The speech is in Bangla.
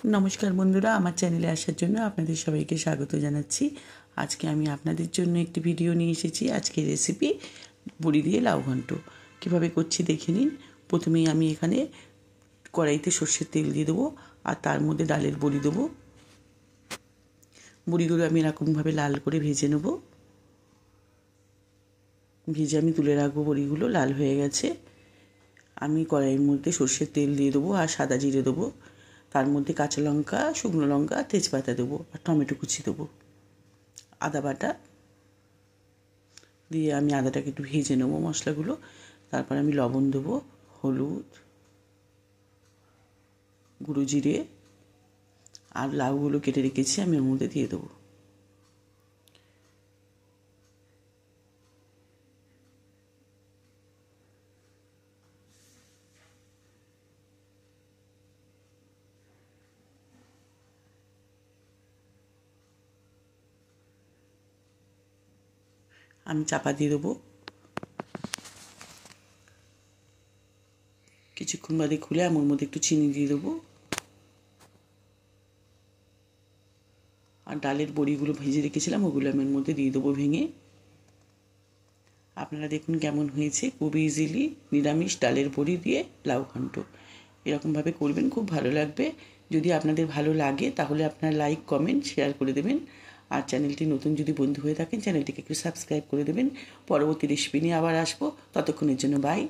নমস্কার বন্ধুরা, আমার চ্যানেলে আসার জন্য আপনাদের সবাইকে স্বাগত জানাচ্ছি। আজকে আমি আপনাদের জন্য একটি ভিডিও নিয়ে এসেছি। আজকের রেসিপি বড়ি দিয়ে লাউ ঘন্ট। কীভাবে করছি দেখে নিন। প্রথমেই আমি এখানে কড়াইতে সর্ষের তেল দিয়ে দেবো, আর তার মধ্যে ডালের বড়ি দেবো। বড়িগুলো আমি এরকমভাবে লাল করে ভেজে নেব। ভেজে আমি তুলে রাখবো। বড়িগুলো লাল হয়ে গেছে। আমি কড়াইয়ের মধ্যে সর্ষের তেল দিয়ে দেবো আর সাদা জিরে দেবো। তার মধ্যে কাঁচা লঙ্কা, শুকনো লঙ্কা, তেজপাতা দেবো আর টমেটো কুচি দেবো, আদা বাটা দিয়ে আমি আদাটাকে একটু ভেজে নেবো মশলাগুলো। তারপর আমি লবণ দেবো, হলুদ, গুঁড়ো জিরে আর লাউগুলো কেটে রেখেছি আমি ওর মধ্যে দিয়ে দেবো। আমি চাপা দিয়ে দেবো। কিছুক্ষণ বাদে খুলে আমি ওর মধ্যে একটু চিনি দিয়ে দেবো। আর ডালের বড়িগুলো ভেজে রেখেছিলাম ওগুলো আমি এর মধ্যে দিয়ে দেবো ভেঙে। আপনারা দেখুন কেমন হয়েছে। খুব ইজিলি নিরামিষ ডালের বড়ি দিয়ে লাউ ঘন্ট। এরকমভাবে করবেন, খুব ভালো লাগবে। যদি আপনাদের ভালো লাগে তাহলে আপনারা লাইক, কমেন্ট, শেয়ার করে দেবেন। আর চ্যানেলটি নতুন যদি বন্ধু হয়ে থাকেন চ্যানেলটিকে একটু সাবস্ক্রাইব করে দেবেন। পরবর্তী রেসিপি নিয়ে আবার আসবো। ততক্ষণের জন্য বাই।